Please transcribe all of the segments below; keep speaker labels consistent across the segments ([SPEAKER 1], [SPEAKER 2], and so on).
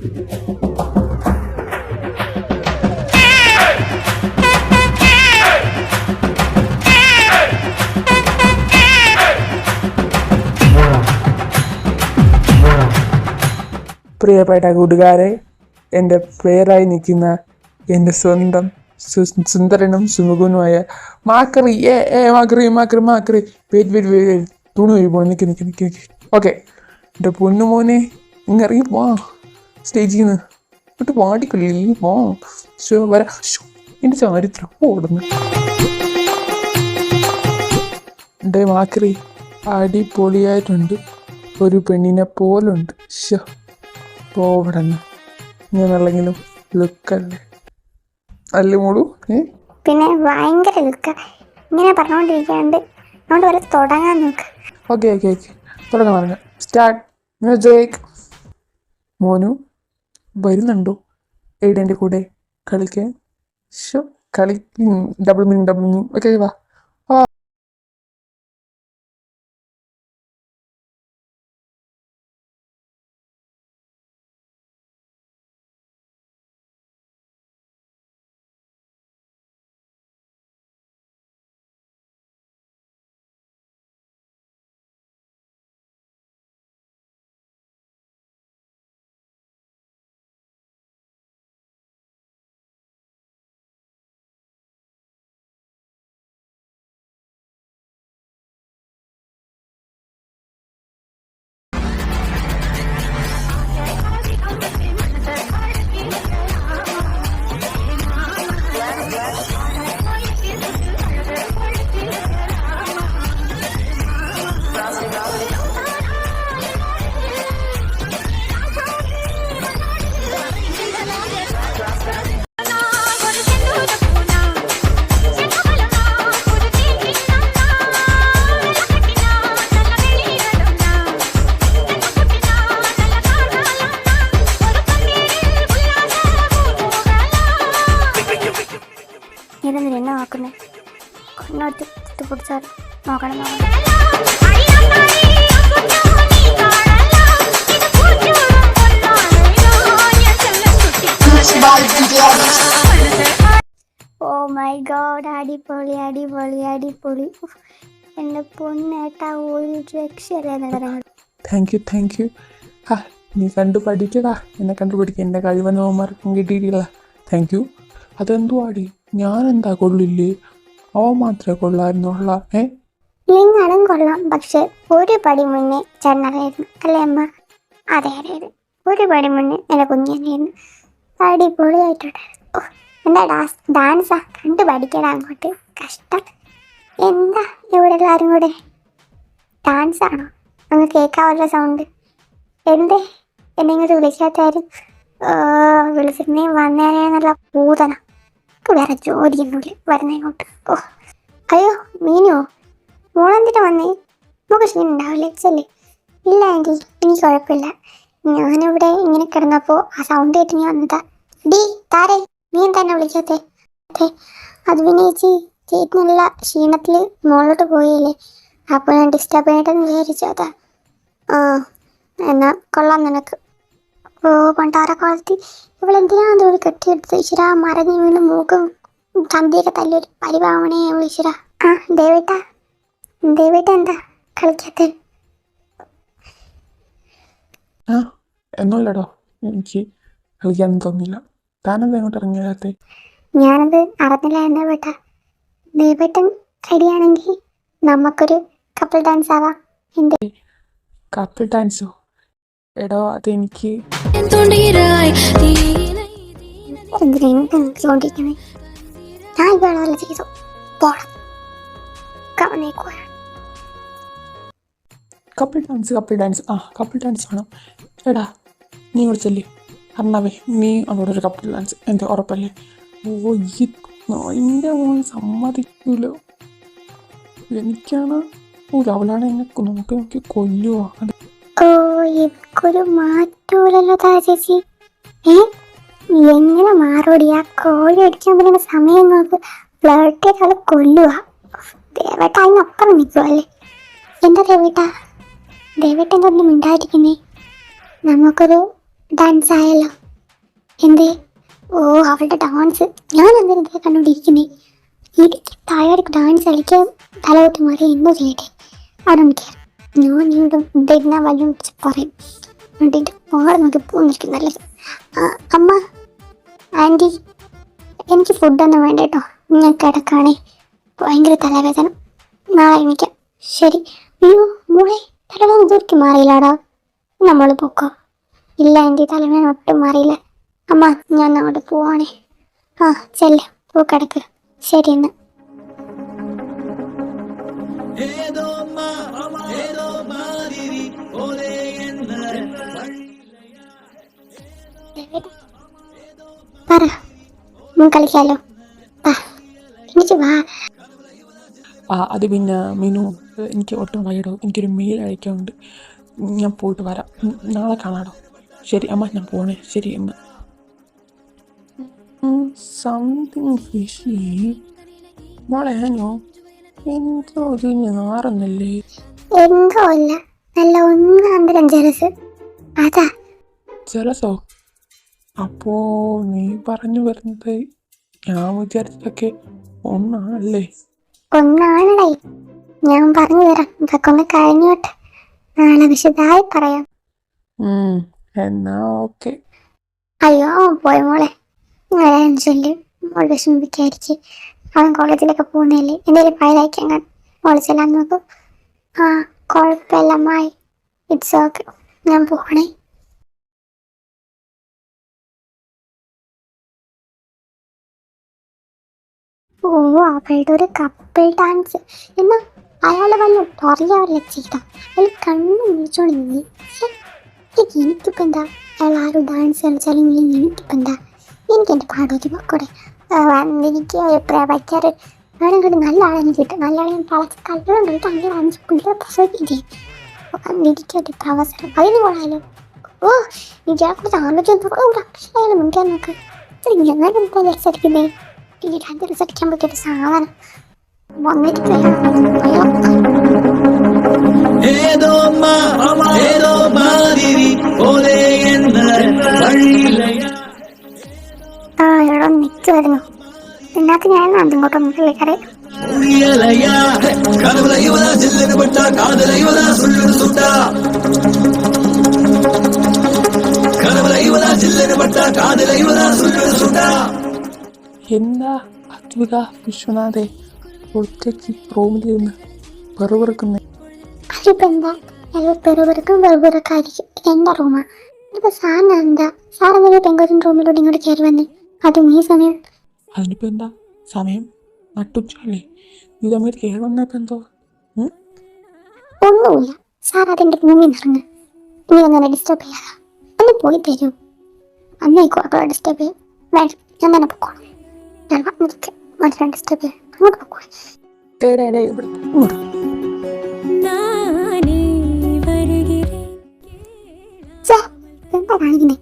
[SPEAKER 1] പ്രിയപ്പെട്ട കൂട്ടുകാരെ, എൻ്റെ പേരായി നിൽക്കുന്ന എൻ്റെ സ്വന്തം സുന്ദരനും സുമുഖനുമായ മാക്രി മാക്രി തുണി ഒഴിപ്പോ നിൽക്കി. ഓക്കെ, എൻ്റെ പൊന്നുമോനെ ഇങ്ങറിയും വാ, സ്റ്റേജിൽ നിന്ന് ഇട്ട് പാടിക്കൊള്ളി വാ. വരാ, എൻ്റെ ചരിത്രം ഓടുന്നു. എൻ്റെ മാക്രി അടിപൊളിയായിട്ടുണ്ട്, ഒരു പെണ്ണിനെ പോലുണ്ട്. പോവടന്ന് ഞാനല്ലെങ്കിലും ലുക്കല്ലേ അല്ലേ മോളൂ?
[SPEAKER 2] പിന്നെ ഭയങ്കര ലുക്ക. ഇങ്ങനെ പറഞ്ഞോണ്ടിരിക്കാണ്ട് അതുകൊണ്ട് വരെ തുടങ്ങാൻ നോക്ക്.
[SPEAKER 1] ഓക്കെ തുടങ്ങാൻ പറഞ്ഞു. Start music. മോനു വരുന്നുണ്ടോ എയ്ഡൻ്റെ കൂടെ കളിക്കാൻ? കളി ഡബിൾ മീനിങ്. ഓക്കെ വാ.
[SPEAKER 2] ഇതെന്തിനാ നോക്കുന്നേ? കൊണ്ടോട്ട് പിടിച്ചാൽ നോക്കണം. ഓ മൈ ഗോഡ്, അടിപൊളി. എൻ്റെ പൊന്നേട്ടാ, ഒരു രക്ഷയില്ല.
[SPEAKER 1] Thank you. നീ കണ്ടു പഠിക്കടാ, എന്നെ കണ്ടുപിടിക്കുക. എൻ്റെ കഴിവെന്ന് അവന്മാർക്കും കിട്ടിയിട്ടില്ല. Thank you. അതെന്തുവാടി, ഞാനെന്താ കൊള്ളില്ലേ? അവൻ മാത്രമേ കൊള്ളായിരുന്നുള്ള.
[SPEAKER 2] നിങ്ങളും കൊള്ളാം, പക്ഷെ ഒരു പടി മുന്നേ ചെന്നറായിരുന്നു അല്ലേ അമ്മ? അതെ, ഒരു പടി മുന്നേ എൻ്റെ കുഞ്ഞനായിരുന്നു. അടിപൊളിയായിട്ടുണ്ടായിരുന്നു. എന്താ ഡാൻസാ, കണ്ടു പഠിക്കടാ അങ്ങോട്ട്. കഷ്ടം. എന്താ ഇവിടെ എല്ലാവരും കൂടെ ഡാൻസാണോ? അങ്ങ് കേൾക്കാവല്ലോ സൗണ്ട്. എന്തേ എന്നെ ഇങ്ങോട്ട് വിളിക്കാത്താരും? വിളിച്ചിരുന്നേ വന്നേനെന്നുള്ള പൂതന. വേറെ ജോലിയൊന്നുമില്ല, വരുന്നതിങ്ങോട്ട്. അയ്യോ മീനോ, മോളെന്തിനാ വന്നേ? നമുക്ക് ക്ഷീണം ഉണ്ടാവില്ലേ? ചെല്ലേ. ഇല്ല ആൻറ്റി, എനിക്ക് കുഴപ്പമില്ല. ഞാനിവിടെ ഇങ്ങനെ കിടന്നപ്പോൾ ആ സൗണ്ട് കേട്ട് ഞാൻ വന്നതാ. ഡി താരേ, നീ എന്താ വിളിക്കാത്തേ? അത് പിന്നെ ചേട്ടനുള്ള ക്ഷീണത്തിൽ മോളോട്ട് പോയില്ലേ, അപ്പോൾ ഞാൻ ഡിസ്റ്റർബ് ചെയ്യട്ടെന്ന് വിചാരിച്ചു. അതാ. എന്നാ കൊള്ളാം നിനക്ക്. പണ്ടാരൊക്കെ വളർത്തി ഇവളെന്തിനാ തോന്നി കെട്ടിയെടുത്ത് ഈശ്വര, മരഞ്ഞു വീണ് മൂക്കും തന്തിയൊക്കെ തല്ലൊരു പരിഭാവണേ ഈശ്വര. ദേവേട്ട എന്താ കളിക്കാത്ത?
[SPEAKER 1] ഒന്നുമില്ലടോ, എനിക്ക് കളിക്കാനൊന്നും തോന്നില്ല. താനെന്താ ഇങ്ങോട്ട് ഇറങ്ങിയാത്തെ?
[SPEAKER 2] ഞാനത് അറിഞ്ഞില്ല. എന്താ ബേട്ട, ദേവേട്ടൻ റെഡിയാണെങ്കിൽ നമുക്കൊരു കപ്പിൾ ഡാൻസ് ആവാം. എന്ത്
[SPEAKER 1] കപ്പിൾ ഡാൻസോ? എടോ അതെനിക്ക്
[SPEAKER 2] എന്തിനാണ്ടിരിക്കണേ? ഞാൻ ഇവിടെ ചെയ്തു പോണം.
[SPEAKER 1] കപ്പിൾ ഡാൻസ് വേണം. എടാ നീ വിളിച്ചല്ലേ അർണവേ, നീ അവളോടൊരു കപ്പിൾ ഡാൻസ് എൻ്റെ ഉറപ്പല്ലേ? ഈ എൻ്റെ മോൻ സമ്മതിക്കൂലോ. എനിക്കാണ് അവളാണ് എന്നെ നോക്കി കൊല്ലുവോ?
[SPEAKER 2] എനിക്കൊരു മാറ്റൂലല്ലോ ചേച്ചി. എങ്ങനെ മാറോടി? ആ കോഴി അടിക്കാൻ പറ്റുന്ന സമയം നോക്ക്. ബ്ലഡ് കൊല്ലുക. ദേവേട്ട അതിനപ്പുറം നിൽക്കുവല്ലേ. എന്താ ദേവേട്ട എന്തൊന്നും മിണ്ടായിരിക്കുന്നേ? നമുക്കൊരു ഡാൻസ് ആയല്ലോ. എന്തേ? ഓ, അവളുടെ ഡാൻസ് ഞാൻ എന്തിനാ കണ്ടുകൊണ്ടിരിക്കുന്നേ? എനിക്ക് താഴെ ഡാൻസ് കളിക്കാൻ തലവെട്ടി മാറി എന്തോ ചെയ്യട്ടെ. അതൊക്കെ ഞാൻ ഇവിടെ ഇതെന്നാ വല്ലതും പറയും. എന്നിട്ട് പാടെ നോക്കി പോന്നിരിക്കും നല്ലത്. അമ്മ, ആൻറ്റി, എനിക്ക് ഫുഡൊന്നും വേണ്ട കേട്ടോ. ഞാൻ കിടക്കാണേ, ഭയങ്കര തലവേദന. നാളെ എണീക്കാം. ശരി. അയ്യോ മോളെ, തലവേദന ഇതുവരെയ്ക്ക് മാറിയില്ലാടാ. നമ്മൾ പൊക്കോ. ഇല്ല ആൻറ്റി, തലവേദന ഒട്ടും മാറിയില്ല. അമ്മ, ഞാൻ അങ്ങോട്ട് പോവാണേ. ചെല്ല്, പോ കിടക്ക്. ശരി എന്നാ. പറ, കളിക്കാലോ. എനിക്ക് വാ.
[SPEAKER 1] അത് പിന്നെ മീനു, എനിക്ക് ഒട്ടും വയ്യടോ. എനിക്കൊരു മെയിൽ അയക്കാനുണ്ട്. ഞാൻ പോയിട്ട് വരാം. നാളെ കാണാടോ. ശരി അമ്മ, ഞാൻ പോണേ. ശരി എന്ന്. സംതിങ് ഫിഷി മോളെ. ഞാനോ എന്തോ ഇതിന് നാറുന്നില്ലേ?
[SPEAKER 2] എന്തോ അല്ല, നല്ല ഒന്നാന്തരം ജലസ്. അതാ.
[SPEAKER 1] ജലസോ? അപ്പോ നീ പറഞ്ഞു വരുന്നത് ഞാൻ വിചാരിച്ചതൊക്കെ ഒന്നാണല്ലേ?
[SPEAKER 2] ഒന്നാണേ. ഞാൻ പറഞ്ഞു തരാം. ഇതൊക്കെ ഒന്ന് കഴിഞ്ഞോട്ടെ, നാളെ വിശദമായി പറയാം.
[SPEAKER 1] എന്നാ ഓക്കെ.
[SPEAKER 2] അയ്യോ പോയ മോളെ, വരാൻ ചൊല്ലി മോൾ വിഷമിപ്പിക്കായിരിക്കും. അവൻ കോളേജിലൊക്കെ പോകുന്നതല്ലേ, എന്തെങ്കിലും ഫയലയക്കാൻ കാണും. മോൾ ചെല്ലാൻ നോക്കും. കുഴപ്പമില്ല മായി, ഇറ്റ്സ് ഓക്കെ. ഞാൻ പോകണേ. ഓ, അവളുടെ ഒരു കപ്പിൾ ഡാൻസ്. എന്നാ അയാൾ വന്ന് പറയാറില്ല ചെയ്ത. അയാൾ കണ്ണു വിളിച്ചോണ്ട് നീ. എനിക്കിപ്പോൾ എന്താ, അയാൾ ആരും ഡാൻസ് കളിച്ചാലും എനിക്കിപ്പോൾ എന്താ? എനിക്ക് എൻ്റെ പാടോതി പൊക്കൂടെ. എനിക്ക് അഭിപ്രായം വയ്ക്കാറ് വേണമെങ്കിൽ നല്ല ആളെ കിട്ടും. നല്ല ആളെ പളച്ച് കല്ലുകൊണ്ടിട്ട് അങ്ങനെ 5 പിള്ളേർ പ്രസവിക്കുകയും ചെയ്യും. എനിക്കൊരു അവസരം അതിന് പോകാലോ. ഓ, ഇതിനെക്കുറിച്ച് ആലോചിക്കാൻ ഒരു അക്ഷരം മുൻകാൻ നോക്ക്. ഞാനെന്താ വിചാരിച്ചിരിക്കുന്നേ? ഈ 2 റിസൾട്ടിക്കാൻ പറ്റിയൊരു സാധനം വന്നിരിക്കുകയാണ്. എവിടെ നിൽക്കുമായിരുന്നു. ഇതിനകത്ത് ഞാൻ അങ്ങോട്ടൊന്നും വിളിക്കാറ്.
[SPEAKER 1] എന്താ അദ്വിക വിശ്വനാഥെ ഒറ്റയ്ക്ക് റൂമിലിരുന്ന് വെറുതെറുക്കുന്നേ?
[SPEAKER 2] അതിപ്പോ എന്താ, പെറുപെറുക്കും വെറുപെറുക്കായിരിക്കും. എൻ്റെ റൂമാ. ഇപ്പൊ സാറിന് എന്താ? സാറെന്തെങ്കിലും പെങ്കൊച്ചിൻ റൂമിലൂടെ ഇങ്ങോട്ട് കയറി വന്നേ, അതും ഈ സമയം.
[SPEAKER 1] അതിനിപ്പോൾ എന്താ സമയം? നട്ടുച്ചല്ലേ? ഈ സമയത്ത് കയറി വന്നപ്പോൾ എന്തോ?
[SPEAKER 2] ഒന്നുമില്ല. സാർ അതെൻ്റെ റൂമിൽ നിറങ്ങ്. നീ ഒന്നെ ഡിസ്റ്റർബ് ചെയ്യാതാ. ഒന്ന് പോയി തരൂ. അന്നേക്കോട്ടോ ഡിസ്റ്റർബ് ചെയ്യും. വേണ്ട, ഞാൻ തന്നെ പൊക്കോളാം. ഞാൻ വന്നിരിക്കും. മനസ്സിലാൻ ഡിസ്റ്റർബ് ചെയ്യാം. അങ്ങോട്ട് പൊക്കോളാം. എന്താ കാണിക്കുന്നേ?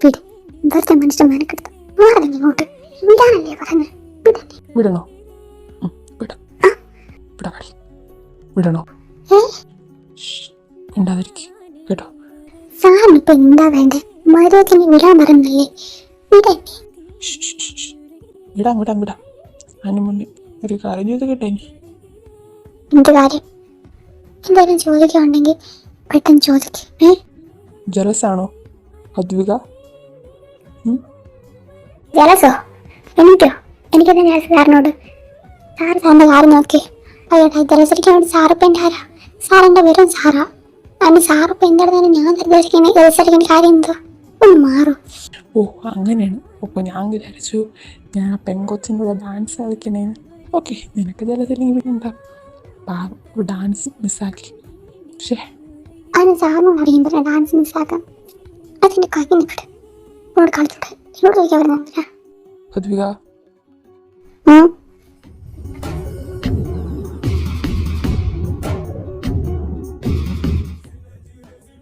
[SPEAKER 2] വിട്. വെറുതെ മനുഷ്യൻ മെനക്കെടുത്ത് മാറി ഇങ്ങോട്ട്. വിടാനല്ലേ പറഞ്ഞത്?
[SPEAKER 1] വിടണോ? വിടണോ? ഉണ്ടാതിരിക്കും കേട്ടോ.
[SPEAKER 2] സാറിനിപ്പോ എന്താ വേണ്ടേ? മര്യാദയ്ക്ക് വിടാൻ പറഞ്ഞല്ലേ?
[SPEAKER 1] വിടാം. അതിന് മുന്നേ ഒരു കാര്യം ചെയ്ത് കേട്ടെ.
[SPEAKER 2] എന്ത് കാര്യം? എന്തായാലും ചോദിക്കാനുണ്ടെങ്കിൽ പെട്ടെന്ന് ചോദിക്കേ.
[SPEAKER 1] ജലസാണോ അദ്വിക?
[SPEAKER 2] ജലസോ? എനിക്കെന്താ ഞാൻ സാറിനോട്? സാറിന്റെ കാര്യം നോക്കി. അയ്യോട്ടാ, ജലസരിക്കാൻ വേണ്ടി സാറിപ്പം എൻ്റെ ആരാ? സാറിൻ്റെ വെറും സാറാ. അതിന് സാറിപ്പം എന്താണെന്ന് ഞാൻ നിർദ്ദേശിക്കുന്നത് ജലസരിക്കേണ്ട കാര്യം എന്തോ? ഒന്ന് മാറും.
[SPEAKER 1] ഓ, അങ്ങനെയാണ്. അപ്പോൾ ഞാൻ വിചാരിച്ചു ഞാൻ പെങ്കൊച്ചിൻ്റെ കൂടെ ഡാൻസ് കളിക്കണേന്ന്. ഓക്കെ, നിനക്ക് ജലസരിക്കും പിന്നെ ഡാൻസ് മിസ്സാക്കി. പക്ഷേ
[SPEAKER 2] അതിന് സാറിനോട് അറിയുമ്പോൾ ഡാൻസ് മിസ്സാക്കാം. അതിൻ്റെ കാര്യം നിൽക്കട്ടെ. എന്നോട് കളിച്ചോട്ടെ. എന്നോട് ചോദിക്കാൻ വരുന്ന
[SPEAKER 1] അദ്വിക,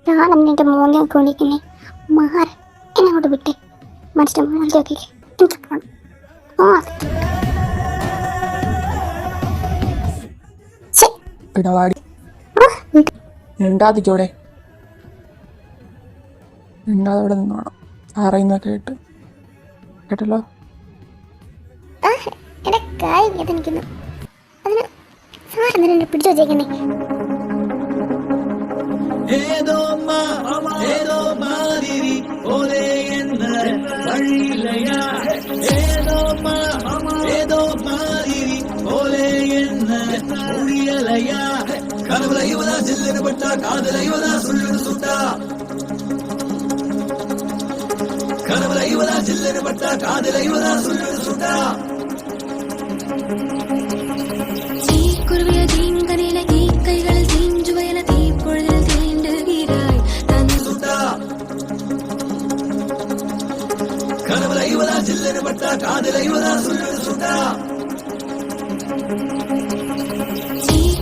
[SPEAKER 2] ഞാനെന്നെ മൂല്യം കൊണ്ടിരിക്കുന്നേ. മാറി എന്നെ അങ്ങോട്ട് വിട്ടേ. മനുഷ്യ നോക്കിക്കേ. എനിക്ക് പോകണം.
[SPEAKER 1] ഇടപാടി ഉണ്ടാതിക്കോടെ. മിണ്ടാതെ അവിടെ നിന്നോണം പറയുന്ന കേട്ടല്ലോ.
[SPEAKER 2] ആ എന്റെ കാര്യം വേദനിക്കുന്നു. അതിന് സാറെന്തിനാ എന്നെ പിടിച്ചു വച്ചേക്കുന്നേ?
[SPEAKER 3] ഏതോ മാതിരി പോലെ എന്ന വഴിയില്ലയാ, ഏതോ മാതിരി പോലെ എന്ന ഒഴിയലയാ, കനവുല യുവത ചില്ലന് പെട്ട കാതല യുവത സുള്ളു സുട്ട, കനവുല യുവത ചില്ലന് പെട്ട കാതല യുവത സുള്ളു സുട്ട.
[SPEAKER 4] കുരുവിയ തീങ്കനിലെ ഈ കൈകളിൽ തീഞ്ചുവയല തീപ്പൊഴുതിൽ തീണ്ടുകീരായി
[SPEAKER 3] കനവുല യുവത ചില്ലന് പെട്ട കാതല യുവത സുള്ളു സുട്ട.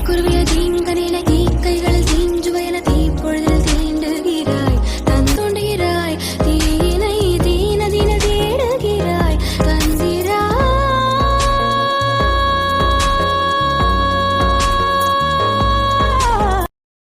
[SPEAKER 4] കുരുവിയ തീങ്കനിലെ